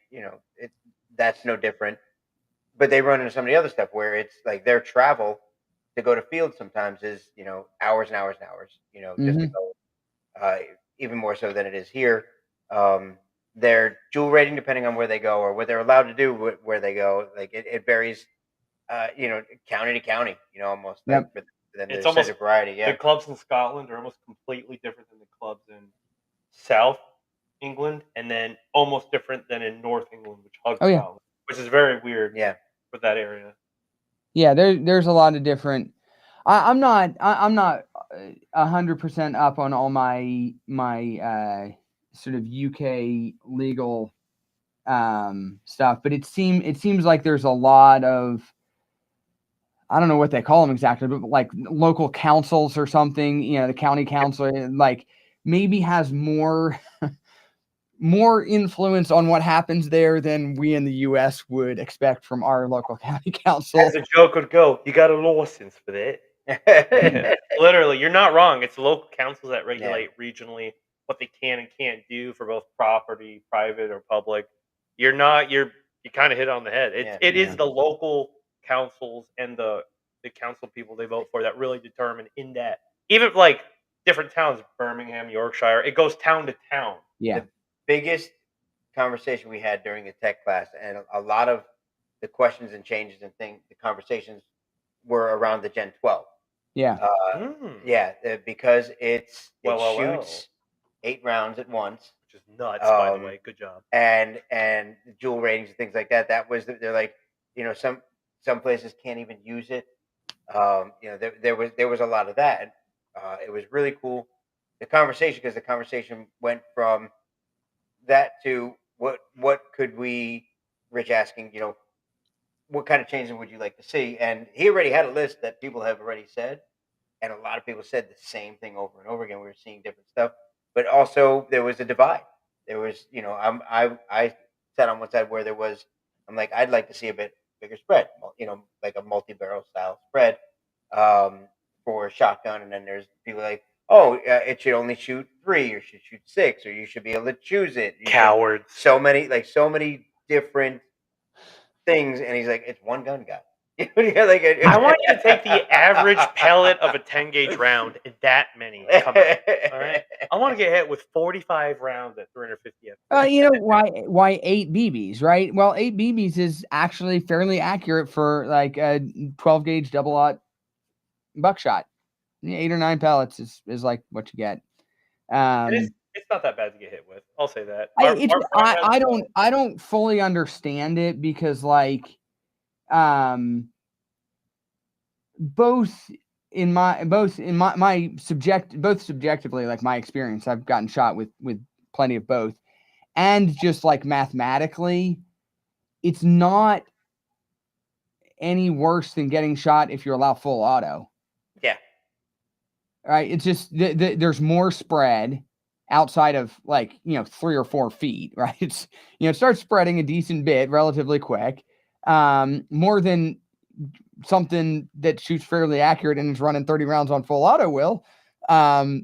That's no different. But they run into some of the other stuff where it's like their travel to go to field sometimes is hours and hours and hours. Just to go, even more so than it is here. Their jewel rating, depending on where they go or what they're allowed to do where they go, like it varies, county to county, almost. Like for them, it's almost a variety. Yeah, the clubs in Scotland are almost completely different than the clubs in South England, and then almost different than in North England, which hugs Scotland, which is very weird. Yeah, for that area. Yeah, there's a lot of different. I'm not 100% up on all my sort of UK legal stuff, but it seems like there's a lot of, I don't know what they call them exactly, but like local councils or something. The county council like maybe has more influence on what happens there than we in the U.S. would expect from our local county council. As a joke would go, you got a license for that. Literally, you're not wrong. It's local councils that regulate regionally what they can and can't do for both property, private or public, you kind of hit it on the head. It is the local councils and the council people they vote for that really determine in that. Even like different towns, Birmingham, Yorkshire, it goes town to town. Yeah. The biggest conversation we had during the tech class, and a lot of the questions and changes and things, the conversations were around the Gen 12. Yeah. Because it shoots 8 rounds at once, which is nuts. By the way, good job. And the dual ratings and things like that. That was they're like, some places can't even use it. There was a lot of that. It was really cool. The conversation, because the conversation went from that to what could we, Rich asking, what kind of changes would you like to see? And he already had a list that people have already said, and a lot of people said the same thing over and over again. We were seeing different stuff, but also there was a divide. There was, I sat on one side where I'm like, I'd like to see a bit bigger spread, like a multi-barrel style spread for shotgun. And then there's people like, it should only shoot 3 or should shoot 6, or you should be able to choose it. Cowards. So many different things. And he's like, it's one gun, guy. I want you to take the average pellet of a 10 gauge round and that many come out. All right, I want to get hit with 45 rounds at 350. Why 8 BBs, right? Well, 8 BBs is actually fairly accurate for like a 12 gauge double-aught buckshot. 8 or 9 pellets is like what you get. It's not that bad to get hit with. I'll say that. I don't fully understand it because like both subjectively, like my experience, I've gotten shot with plenty of both, and just like mathematically, it's not any worse than getting shot if you allow full auto. Yeah. Right. It's just there's more spread outside of 3 or 4 feet. Right. It's it starts spreading a decent bit relatively quick. More than something that shoots fairly accurate and is running 30 rounds on full auto will. I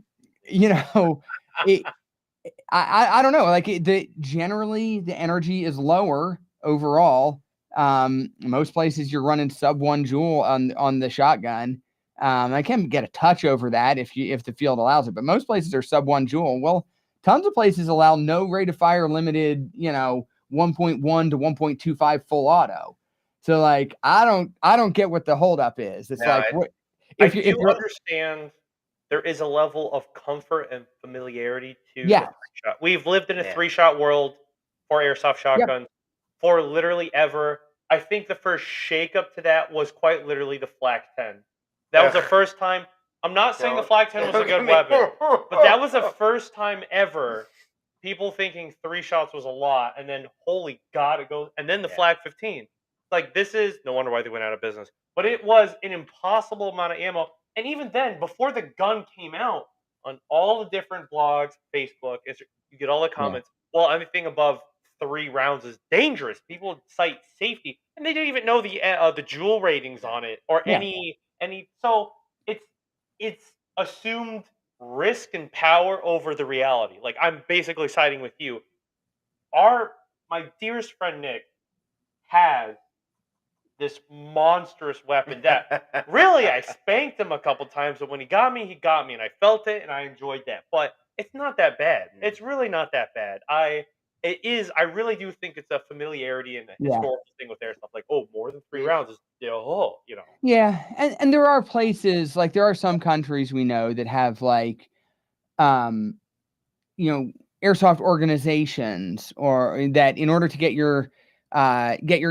don't know. Like generally the energy is lower overall. Most places you're running sub 1 joule on the shotgun. I can get a touch over that if the field allows it, but most places are sub 1 joule. Well, tons of places allow no rate of fire limited, 1.1 to 1.25 full auto. So like, I don't get what the holdup is. It's if you understand there is a level of comfort and familiarity to the 3-shot. We've lived in a 3-shot world for airsoft shotguns for literally ever. I think the first shakeup to that was quite literally the Flak 10. That was the first time. I'm not saying the Flak 10 was a good weapon, but that was the first time ever people thinking 3 shots was a lot, and then holy God, it goes, and then the Flak 15. Like, this is no wonder why they went out of business, but it was an impossible amount of ammo. And even then, before the gun came out, on all the different blogs, Facebook, you get all the comments. Well, anything above 3 rounds is dangerous. People cite safety, and they didn't even know the jewel ratings on it or any. So it's assumed risk and power over the reality. Like, I'm basically siding with you. My dearest friend Nick has this monstrous weapon that really I spanked him a couple times, but when he got me, and I felt it and I enjoyed that. But it's not that bad. It's really not that bad. I really do think it's a familiarity and a historical thing with airsoft. Like, more than 3 rounds is Yeah, and there are places, like there are some countries we know that have like airsoft organizations, or that in order to get your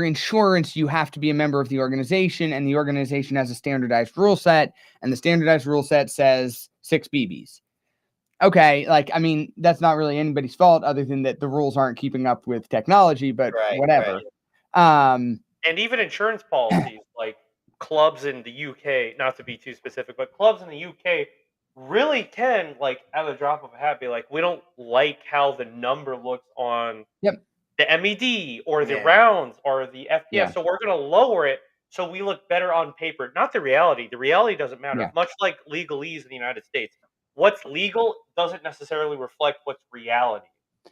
insurance, you have to be a member of the organization, and the organization has a standardized rule set, and the standardized rule set says 6 BBs. Okay, like, I mean, that's not really anybody's fault other than that the rules aren't keeping up with technology, but whatever. And even insurance policies, like clubs in the UK, not to be too specific, but clubs in the UK really can, like, at the drop of a hat, be like, we don't like how the number looks on the MED or the rounds or the FPS, so we're going to lower it so we look better on paper. Not the reality. The reality doesn't matter. Much like legalese in the United States. what's legal doesn't necessarily reflect what's reality.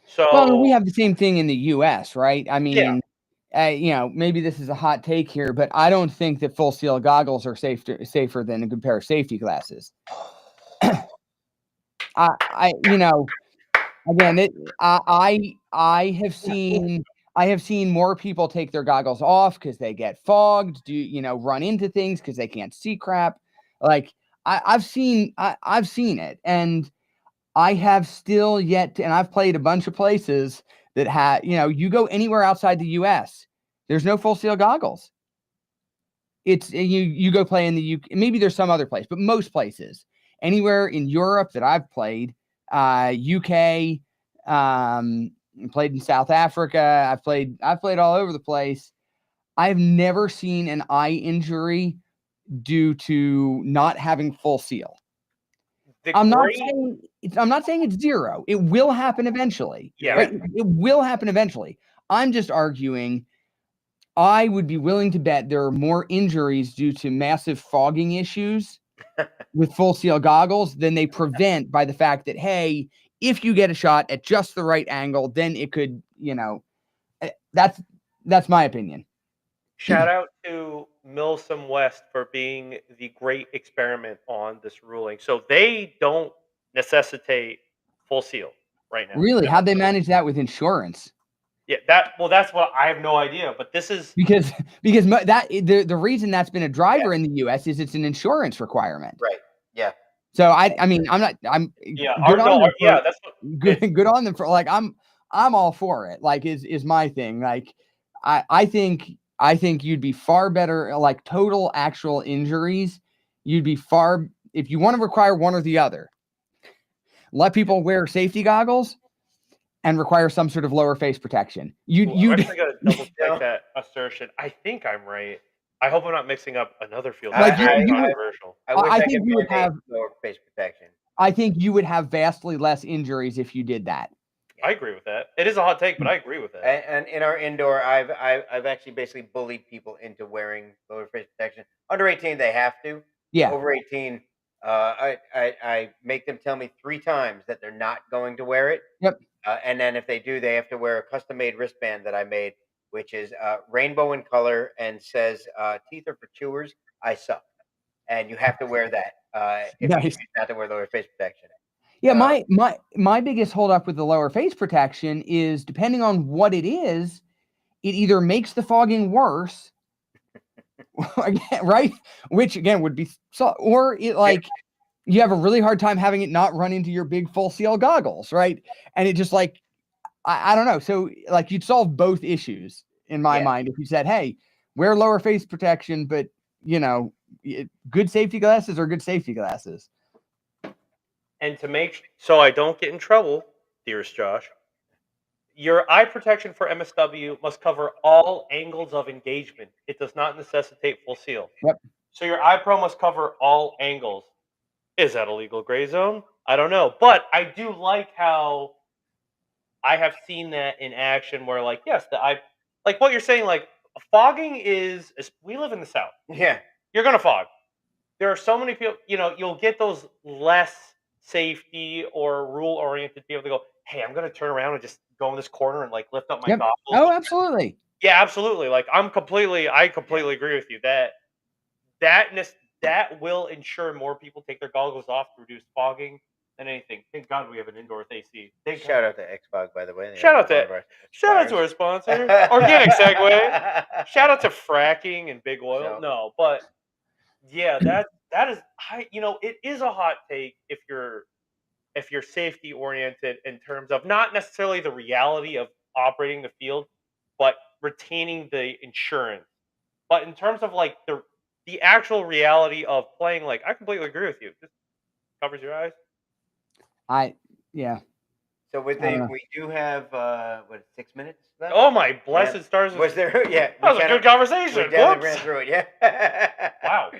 So well, we have the same thing in the U.S., right? I mean, yeah. Maybe this is a hot take here, but I don't think that full seal goggles are safer than a good pair of safety glasses. Again, I have seen more people take their goggles off because they get fogged, run into things because they can't see crap. Like I've seen it, and I have still yet to, and I've played a bunch of places that have, you go anywhere outside the US, there's no full seal goggles. It's you go play in the UK, maybe there's some other place, but most places, anywhere in Europe that I've played, UK, played in South Africa, I've played all over the place. I've never seen an eye injury due to not having full seal. I'm not saying it's zero. It will happen eventually. Yeah. Right? It will happen eventually. I'm just arguing I would be willing to bet there are more injuries due to massive fogging issues with full seal goggles than they prevent by the fact that, hey, if you get a shot at just the right angle, then it could, that's my opinion. Shout out to Milsom West for being the great experiment on this ruling. So they don't necessitate full seal right now. Really? How'd they manage that with insurance? Yeah, that's what I have no idea. But this is because that the reason that's been a driver in the U.S. is it's an insurance requirement. Right. Yeah. So I'm good on them for like I'm all for it. Like is my thing. Like I think you'd be far better, like total actual injuries. You'd be far, if you want to require one or the other, let people wear safety goggles and require some sort of lower face protection. I'm actually going to double check that assertion. I think I'm right. I hope I'm not mixing up another field. Like controversial. I think you would have lower face protection. I think you would have vastly less injuries if you did that. I agree with that. It is a hot take, but I agree with that. And in our indoor, I've actually basically bullied people into wearing lower face protection. Under 18, they have to. Yeah. Over 18, I make them tell me 3 times that they're not going to wear it. Yep. And then if they do, they have to wear a custom-made wristband that I made, which is rainbow in color and says, "Teeth are for chewers. I suck." And you have to wear that if you choose not to wear lower face protection. Yeah, my biggest holdup with the lower face protection is depending on what it is, it either makes the fogging worse, right? Which again would be or it like you have a really hard time having it not run into your big full seal goggles, right? And it just like I don't know. So like you'd solve both issues in my mind if you said, "Hey, wear lower face protection, but good safety glasses are good safety glasses." And to make so I don't get in trouble, dearest Josh, your eye protection for MSW must cover all angles of engagement. It does not necessitate full seal. Yep. So your eye pro must cover all angles. Is that a legal gray zone? I don't know. But I do like how I have seen that in action where, like, yes, like what you're saying, like, fogging is we live in the South. Yeah. You're going to fog. There are so many people, you'll get those less safety or rule-oriented people to go, hey, I'm going to turn around and just go in this corner and, like, lift up my goggles. Oh, absolutely. Yeah, absolutely. Like, I completely agree with you. That will ensure more people take their goggles off to reduce fogging than anything. Thank God we have an indoor with AC. Shout out to Xbox, by the way. Shout out to our sponsor, Organic Segue. Shout out to fracking and big oil. No, but yeah, that is it is a hot take if you're safety oriented in terms of not necessarily the reality of operating the field, but retaining the insurance. But in terms of like the actual reality of playing, like I completely agree with you. Just covers your eyes. So we do have 6 minutes left? Oh my blessed stars! Was there? Yeah, that was a good conversation. We definitely ran through it. Yeah. Wow.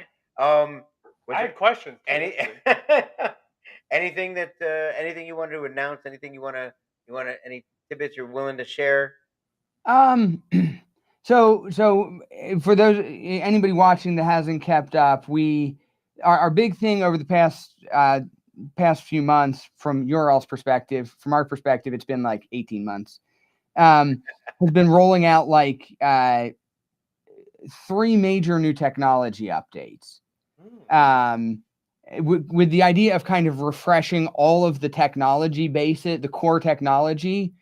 I had questions. Anything you wanted to announce? Anything you want to any tidbits you're willing to share? So for anybody watching that hasn't kept up, our big thing over the past past few months, from URL's perspective, from our perspective, it's been like 18 months, has been rolling out like 3 major new technology updates. With the idea of kind of refreshing all of the technology the core technology,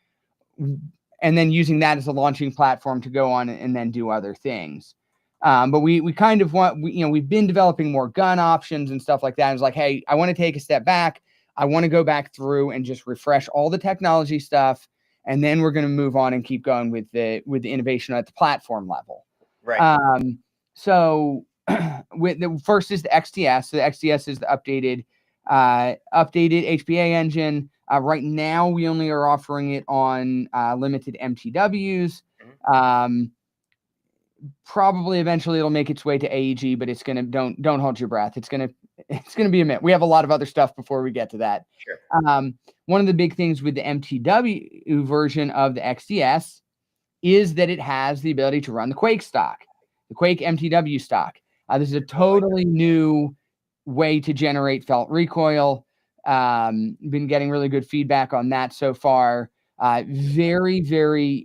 and then using that as a launching platform to go on and then do other things. But we kind of want, we've been developing more gun options and stuff like that. It's like, hey, I want to take a step back. I want to go back through and just refresh all the technology stuff. And then we're going to move on and keep going with the innovation at the platform level. Right. So with the first is the XTS. So the XTS is the updated HPA engine. Right now, we only are offering it on limited MTWs. Probably eventually it'll make its way to AEG, but it's gonna don't hold your breath. It's gonna be a minute. We have a lot of other stuff before we get to that. Sure. One of the big things with the MTW version of the XTS is that it has the ability to run the Quake stock, the Quake MTW stock. This is a totally new way to generate felt recoil. Been getting really good feedback on that so far. Very, very,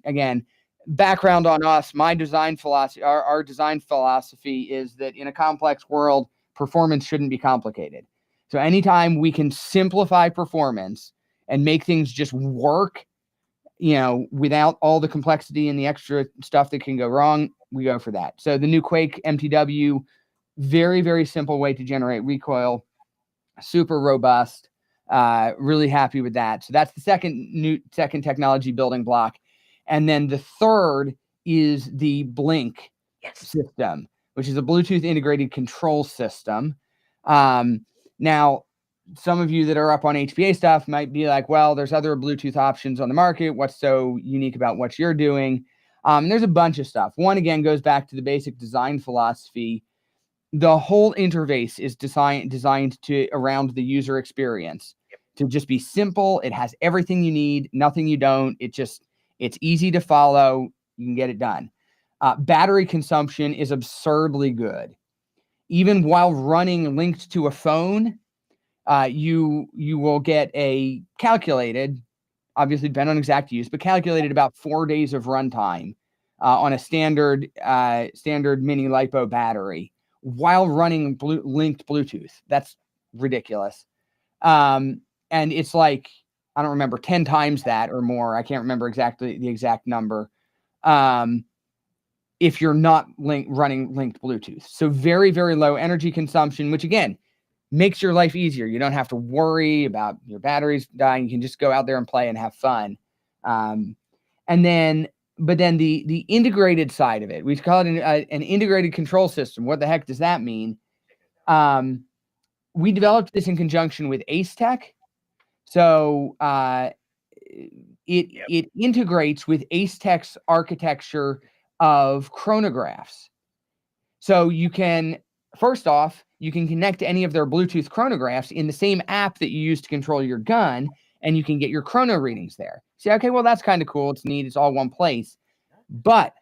again, background on us, my design philosophy, our design philosophy is that in a complex world, performance shouldn't be complicated. So anytime we can simplify performance and make things just work, without all the complexity and the extra stuff that can go wrong, we go for that. So the new Quake MTW, very, very simple way to generate recoil, super robust, really happy with that. So that's the second technology building block. And then the third is the Blink system, which is a Bluetooth integrated control system. Now, some of you that are up on HPA stuff might be like, well, there's other Bluetooth options on the market. What's so unique about what you're doing? There's a bunch of stuff. One, again, goes back to the basic design philosophy. The whole interface is designed around the user experience to just be simple. It has everything you need, nothing you don't. It's easy to follow. You can get it done. Battery consumption is absurdly good. Even while running linked to a phone, you will get a calculated, obviously depending on exact use, but calculated about 4 days of runtime on a standard mini LiPo battery while running linked Bluetooth. That's ridiculous. And it's like, I don't remember, 10 times that or more. I can't remember exactly the exact number. If you're not running linked Bluetooth. So very, very low energy consumption, which again, makes your life easier. You don't have to worry about your batteries dying. You can just go out there and play and have fun. But then the integrated side of it, we call it an integrated control system. What the heck does that mean? We developed this in conjunction with Ace Tech. So it integrates with Ace Tech's architecture of chronographs. So you can, first off, you can connect to any of their Bluetooth chronographs in the same app that you use to control your gun, and you can get your chrono readings there. Say, okay, well, that's kind of cool. It's neat. It's all one place. But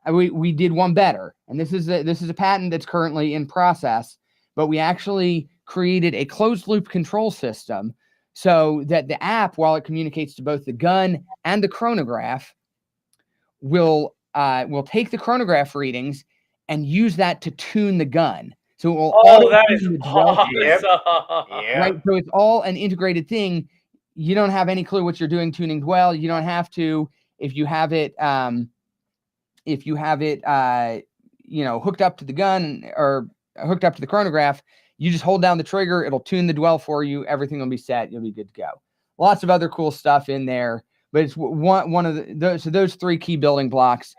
we did one better, and this is a patent that's currently in process. But we actually created a closed loop control system so that the app, while it communicates to both the gun and the chronograph, will take the chronograph readings and use that to tune the gun. So it will that is awesome. Right. So it's all an integrated thing. You don't have any clue what you're doing tuning dwell. You don't have to, if you have it hooked up to the gun or hooked up to the chronograph, you just hold down the trigger, it'll tune the dwell for you, everything will be set, you'll be good to go. Lots of other cool stuff in there, but it's one of those 3 key building blocks.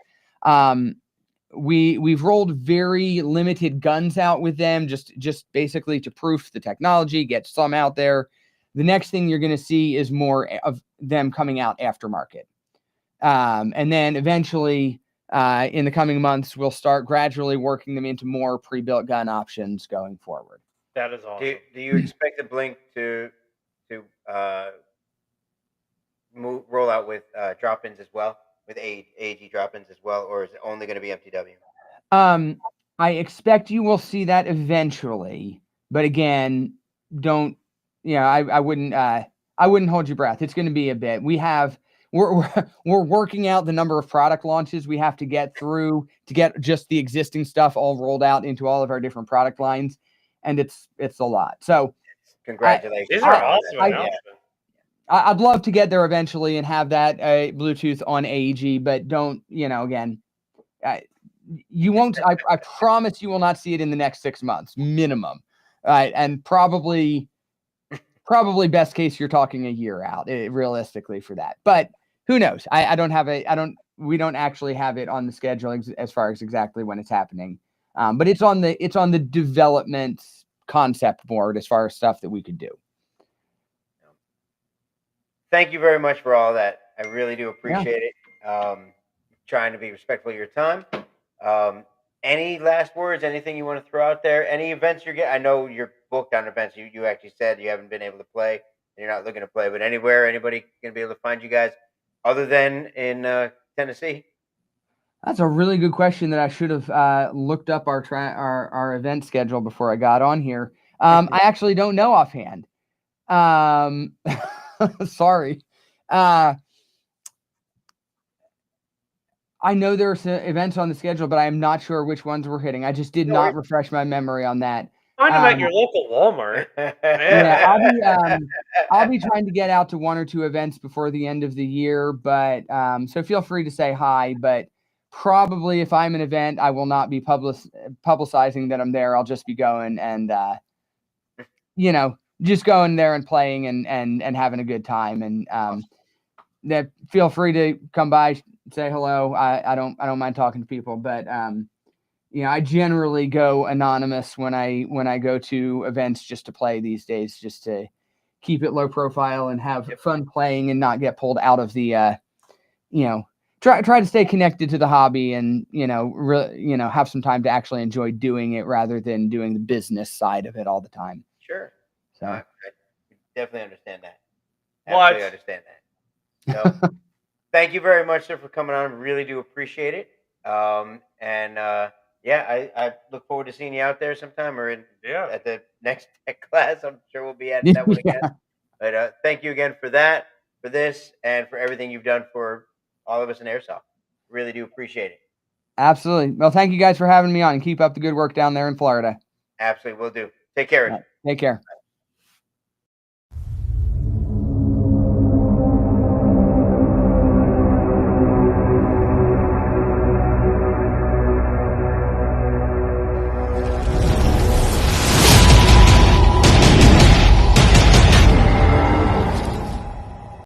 We've rolled very limited guns out with them, just basically to proof the technology, get some out there. The next thing you're going to see is more of them coming out aftermarket. And then eventually, in the coming months, we'll start gradually working them into more pre-built gun options going forward. That is awesome. Do you expect the Blink to roll out with drop-ins as well, with AEG drop-ins as well, or is it only going to be MTW? I expect you will see that eventually, but again, don't I wouldn't hold your breath. It's going to be a bit. We're working out the number of product launches we have to get through to get just the existing stuff all rolled out into all of our different product lines, and it's a lot. So congratulations! These are awesome. I'd love to get there eventually and have that Bluetooth on AEG, but don't, again, you won't, I promise you will not see it in the next 6 months minimum. And probably best case, you're talking a year out realistically for that, but who knows? We don't actually have it on the schedule as far as exactly when it's happening. But it's on the development concept board as far as stuff that we could do. Thank you very much for all that. I really do appreciate it. Trying to be respectful of your time. Any last words? Anything you want to throw out there? Any events you're getting? I know you're booked on events. You actually said you haven't been able to play and you're not looking to play, but anywhere anybody going to be able to find you guys other than in Tennessee? That's a really good question that I should have looked up our event schedule before I got on here. I actually don't know offhand. Sorry. I know there's events on the schedule, but I am not sure which ones we're hitting. I just did not refresh my memory on that. Find them at your local Walmart. Yeah, I'll be trying to get out to 1 or 2 events before the end of the year, but so feel free to say hi. But probably if I'm an event, I will not be publicizing that I'm there. I'll just be going and just going there and playing and having a good time. And that feel free to come by, say hello. I don't mind talking to people, but I generally go anonymous when I go to events just to play these days, just to keep it low profile and have fun playing and not get pulled out of the try to stay connected to the hobby and have some time to actually enjoy doing it rather than doing the business side of it all the time. Sure. So I definitely understand that. Absolutely understand that. So, thank you very much, sir, for coming on. Really do appreciate it. I look forward to seeing you out there sometime or at the next tech class. I'm sure we'll be at that one again. But thank you again for that, for this, and for everything you've done for all of us in Airsoft. Really do appreciate it. Absolutely. Well, thank you guys for having me on, and keep up the good work down there in Florida. Absolutely. Will do. Take care. Take care.